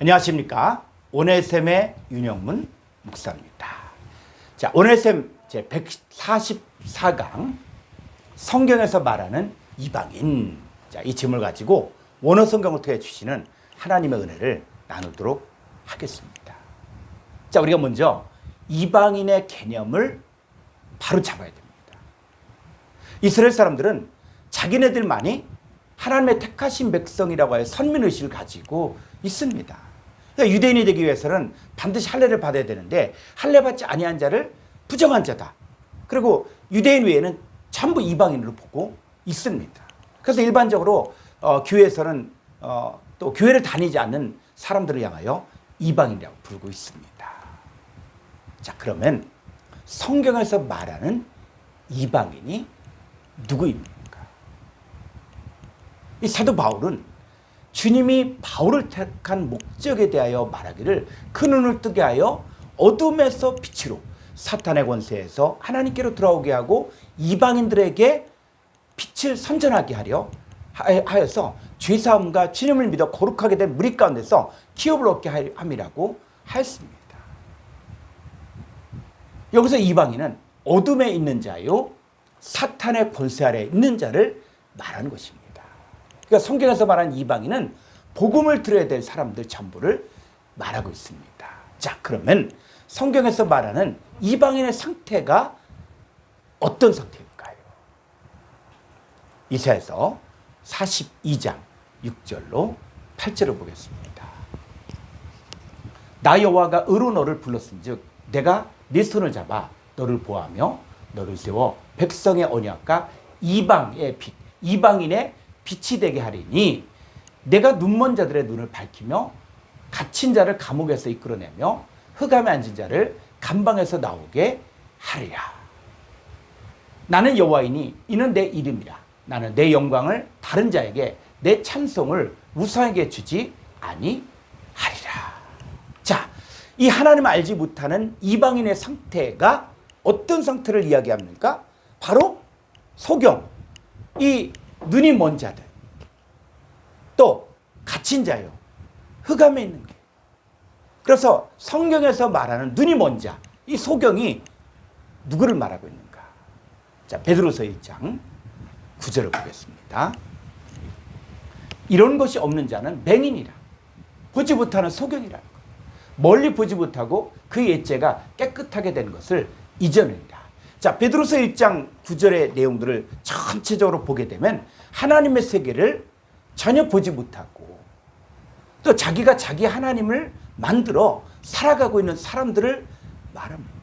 안녕하십니까. 오네셈의 윤영문 목사입니다. 자, 오네셈 제 144강 성경에서 말하는 이방인. 자, 이 질문을 가지고 원어 성경을 통해 주시는 하나님의 은혜를 나누도록 하겠습니다. 자, 우리가 먼저 이방인의 개념을 바로 잡아야 됩니다. 이스라엘 사람들은 자기네들만이 하나님의 택하신 백성이라고 하여 선민의식을 가지고 있습니다. 그러니까 유대인이 되기 위해서는 반드시 할례를 받아야 되는데 할례 받지 아니한 자를 부정한 자다. 그리고 유대인 외에는 전부 이방인으로 보고 있습니다. 그래서 일반적으로 교회에서는 또 교회를 다니지 않는 사람들을 향하여 이방인이라고 부르고 있습니다. 자, 그러면 성경에서 말하는 이방인이 누구입니까? 이 사도 바울은 주님이 바울을 택한 목적에 대하여 말하기를 그 눈을 뜨게 하여 어둠에서 빛으로 사탄의 권세에서 하나님께로 돌아오게 하고 이방인들에게 빛을 선전하게 하여서 죄사함과 주님을 믿어 거룩하게 된 무리 가운데서 기업을 얻게 함이라고 하였습니다. 여기서 이방인은 어둠에 있는 자요 사탄의 권세 아래 있는 자를 말하는 것입니다. 그러니까 성경에서 말하는 이방인은 복음을 들어야 될 사람들 전부를 말하고 있습니다. 자, 그러면 성경에서 말하는 이방인의 상태가 어떤 상태일까요? 이사야서 42장 6절로 8절을 보겠습니다. 나 여호와가 의로 너를 불렀은즉 내가 네 손을 잡아 너를 보호하며 너를 세워 백성의 언약과 이방의 빛, 이방인의 빛이 되게 하리니 내가 눈먼 자들의 눈을 밝히며 갇힌 자를 감옥에서 이끌어내며 흑암에 앉은 자를 감방에서 나오게 하리라. 나는 여호와이니 이는 내 이름이라. 나는 내 영광을 다른 자에게 내 찬송을 우상에게 주지 아니하리라. 자, 이 하나님을 알지 못하는 이방인의 상태가 어떤 상태를 이야기합니까? 바로 소경, 이 눈이 먼 자들, 또 갇힌 자요, 흑암에 있는 거예요. 그래서 성경에서 말하는 눈이 먼 자, 이 소경이 누구를 말하고 있는가? 자, 베드로서 1장 9절을 보겠습니다. 이런 것이 없는 자는 맹인이라, 보지 못하는 소경이라는 것. 멀리 보지 못하고 그 옛죄가 깨끗하게 된 것을 잊어내리라. 자, 베드로서 1장 9절의 내용들을 전체적으로 보게 되면 하나님의 세계를 전혀 보지 못하고 또 자기가 자기 하나님을 만들어 살아가고 있는 사람들을 말합니다.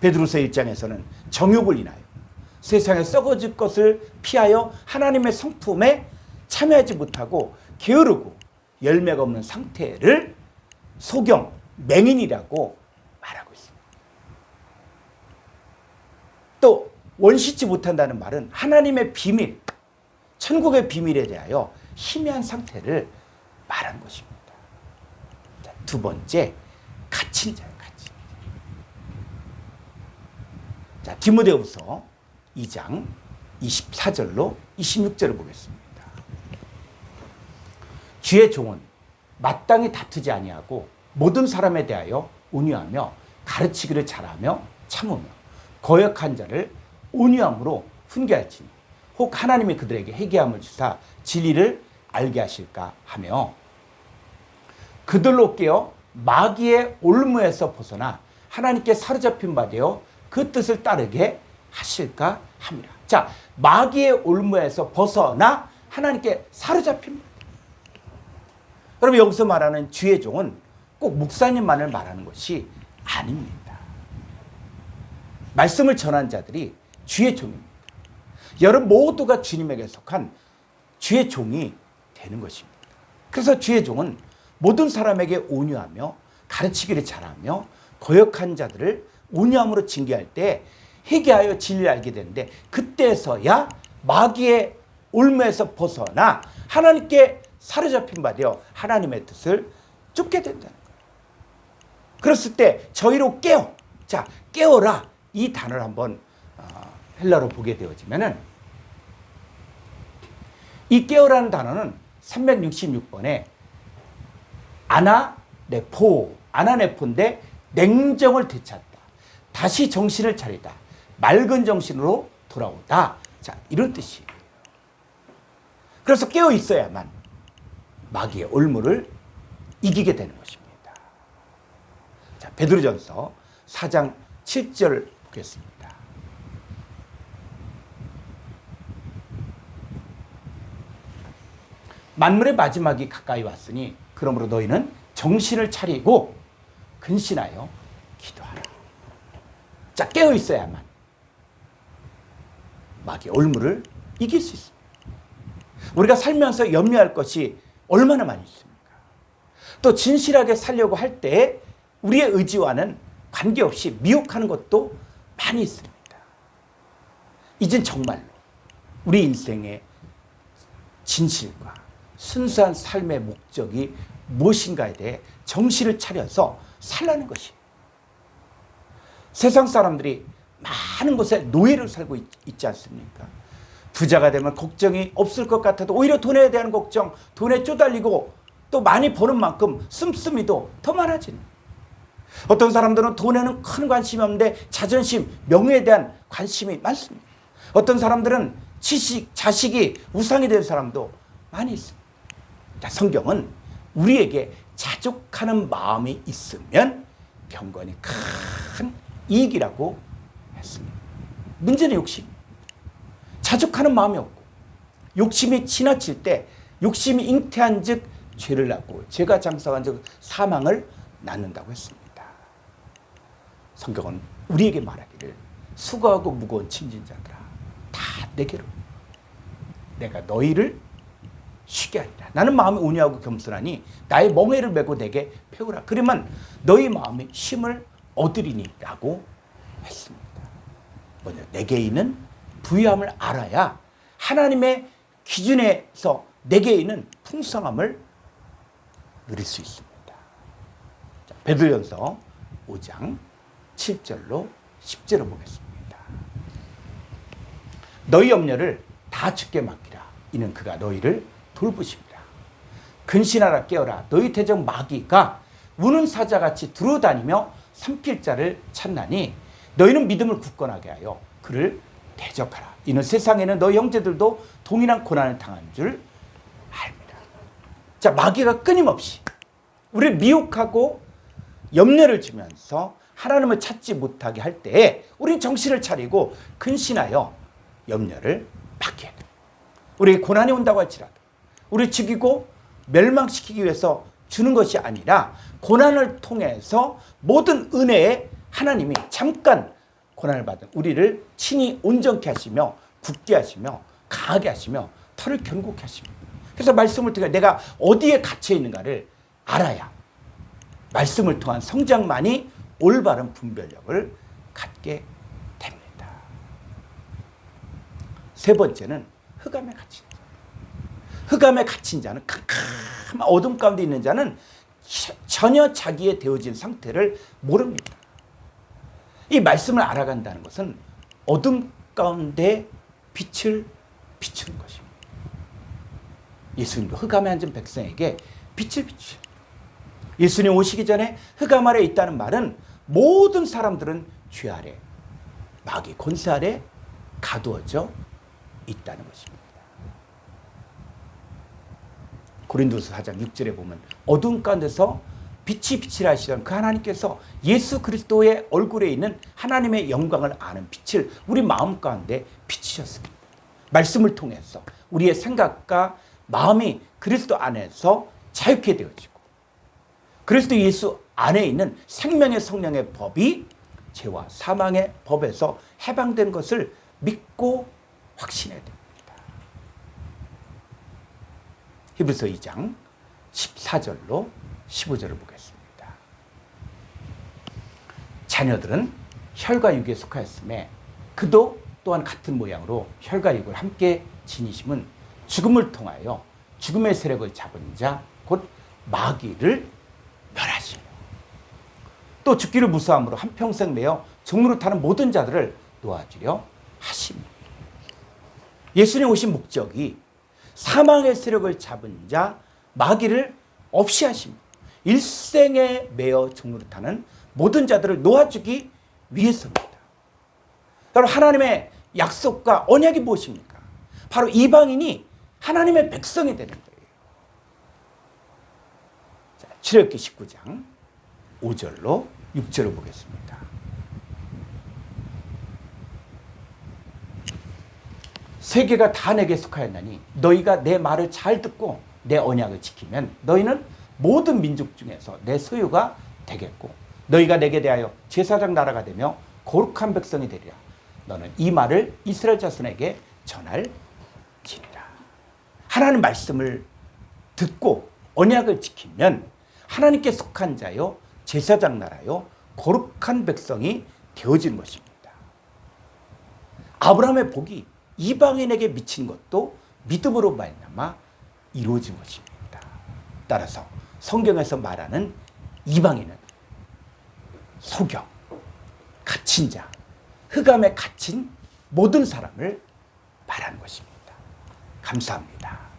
베드로서 1장에서는 정욕을 인하여 세상에 썩어질 것을 피하여 하나님의 성품에 참여하지 못하고 게으르고 열매가 없는 상태를 소경, 맹인이라고 말하고 있습니다. 또 원시치 못한다는 말은 하나님의 비밀, 천국의 비밀에 대하여 희미한 상태를 말하는 것입니다. 자, 두 번째, 갇힌 자예요. 갇힌 자. 자, 디모데후서 2장 24절로 26절을 보겠습니다. 주의 종은 마땅히 다투지 아니하고 모든 사람에 대하여 온유하며 가르치기를 잘하며 참으며 거역한 자를 온유함으로 훈계할지니 혹 하나님이 그들에게 회개함을 주사 진리를 알게 하실까 하며 그들로 깨어 마귀의 올무에서 벗어나 하나님께 사로잡힌 바 되어 그 뜻을 따르게 하실까 합니다. 자, 마귀의 올무에서 벗어나 하나님께 사로잡힌 바. 여러분, 여기서 말하는 주의 종은 꼭 목사님만을 말하는 것이 아닙니다. 말씀을 전한 자들이 주의 종입니다. 여러분 모두가 주님에게 속한 주의 종이 되는 것입니다. 그래서 주의 종은 모든 사람에게 온유하며 가르치기를 잘하며 거역한 자들을 온유함으로 징계할 때 회개하여 진리를 알게 되는데 그때서야 마귀의 올무에서 벗어나 하나님께 사로잡힌 바 되어 하나님의 뜻을 쫓게 된다는 거예요. 그랬을 때 저희로 깨어, 자, 깨어라, 이 단어를 한번 헬라로 보게 되어지면은 이 깨어라는 단어는 366번에 아나네포인데 냉정을 되찾다. 다시 정신을 차리다. 맑은 정신으로 돌아오다. 자, 이런 뜻이에요. 그래서 깨어 있어야만 마귀의 올무를 이기게 되는 것입니다. 자, 베드로전서 4장 7절 보겠습니다. 만물의 마지막이 가까이 왔으니 그러므로 너희는 정신을 차리고 근신하여 기도하라. 자, 깨어 있어야만 마귀의 올무를 이길 수 있습니다. 우리가 살면서 염려할 것이 얼마나 많이 있습니까? 또 진실하게 살려고 할 때 우리의 의지와는 관계없이 미혹하는 것도 많이 있습니다. 이젠 정말로 우리 인생의 진실과 순수한 삶의 목적이 무엇인가에 대해 정신을 차려서 살라는 것이에요. 세상 사람들이 많은 곳에 노예를 살고 있지 않습니까? 부자가 되면 걱정이 없을 것 같아도 오히려 돈에 대한 걱정, 돈에 쪼달리고 또 많이 버는 만큼 씀씀이도 더 많아지는. 어떤 사람들은 돈에는 큰 관심이 없는데 자존심, 명예에 대한 관심이 많습니다. 어떤 사람들은 자식이 우상이 된 사람도 많이 있습니다. 성경은 우리에게 자족하는 마음이 있으면 경건이 큰 이익이라고 했습니다. 문제는 욕심. 자족하는 마음이 없고 욕심이 지나칠 때 욕심이 잉태한 즉 죄를 낳고 죄가 장성한 즉 사망을 낳는다고 했습니다. 성경은 우리에게 말하기를 수고하고 무거운 짐진 자들아 다 내게로 내가 너희를 쉬게 하리라. 나는 마음이 온유하고 겸손하니 나의 멍에를 메고 내게 배우라. 그러면 너희 마음이 쉼을 얻으리니 라고 했습니다. 먼저 내게 있는 부유함을 알아야 하나님의 기준에서 내게 있는 풍성함을 누릴 수 있습니다. 자, 베드로전서 5장 7절로 10절을 보겠습니다. 너희 염려를 다 주께 맡기라. 이는 그가 너희를 돌보십니다. 근신하라 깨어라. 너희 대적 마귀가 우는 사자같이 두루다니며 삼킬 자를 찾나니 너희는 믿음을 굳건하게 하여 그를 대적하라. 이는 세상에는 너희 형제들도 동일한 고난을 당한 줄 압니다. 자, 마귀가 끊임없이 우리를 미혹하고 염려를 주면서 하나님을 찾지 못하게 할 때에 우리는 정신을 차리고 근신하여 염려를 막혀야 됩니다. 우리에게 고난이 온다고 할지라도 우리를 죽이고 멸망시키기 위해서 주는 것이 아니라 고난을 통해서 모든 은혜에 하나님이 잠깐 고난을 받은 우리를 친히 온전케 하시며 굳게 하시며 강하게 하시며 털을 견고케 하십니다. 그래서 말씀을 통해 내가 어디에 갇혀 있는가를 알아야 말씀을 통한 성장만이 올바른 분별력을 갖게 됩니다. 세 번째는 흑암에 갇힌 자. 흑암에 갇힌 자는 캄캄한 어둠 가운데 있는 자는 전혀 자기의 되어진 상태를 모릅니다. 이 말씀을 알아간다는 것은 어둠 가운데 빛을 비추는 것입니다. 예수님도 흑암에 앉은 백성에게 빛을 비추셔요. 예수님 오시기 전에 흑암 아래 있다는 말은 모든 사람들은 죄 아래, 마귀 권세 아래 가두어져 있다는 것입니다. 고린도서 4장 6절에 보면 어두운 가운데서 빛이 빛이라 하시던 그 하나님께서 예수 그리스도의 얼굴에 있는 하나님의 영광을 아는 빛을 우리 마음 가운데 비추셨습니다. 말씀을 통해서 우리의 생각과 마음이 그리스도 안에서 자유케 되어지고 그리스도 예수 안에 있는 생명의 성령의 법이 죄와 사망의 법에서 해방된 것을 믿고 확신해야 됩니다. 히브리서 2장 14절로 15절을 보겠습니다. 자녀들은 혈과 육에 속하였음에 그도 또한 같은 모양으로 혈과 육을 함께 지니심은 죽음을 통하여 죽음의 세력을 잡은 자 곧 마귀를 멸하시며 또 죽기를 무서함으로 한평생 매어 종로를 타는 모든 자들을 놓아주려 하십니다. 예수님 오신 목적이 사망의 세력을 잡은 자 마귀를 없이 하십니다. 일생에 매어 종노릇하는 모든 자들을 놓아주기 위해서입니다. 여러분, 하나님의 약속과 언약이 무엇입니까? 바로 이방인이 하나님의 백성이 되는 거예요. 자, 출애굽기 19장 5절로 6절을 보겠습니다. 세계가 다 내게 속하였나니 너희가 내 말을 잘 듣고 내 언약을 지키면 너희는 모든 민족 중에서 내 소유가 되겠고 너희가 내게 대하여 제사장 나라가 되며 거룩한 백성이 되리라. 너는 이 말을 이스라엘 자손에게 전할지니라. 하나님 말씀을 듣고 언약을 지키면 하나님께 속한 자요 제사장 나라요 거룩한 백성이 되어지는 것입니다. 아브라함의 복이 이방인에게 미친 것도 믿음으로 말미암아 이루어진 것입니다. 따라서 성경에서 말하는 이방인은 소경, 갇힌 자, 흑암에 갇힌 모든 사람을 말하는 것입니다. 감사합니다.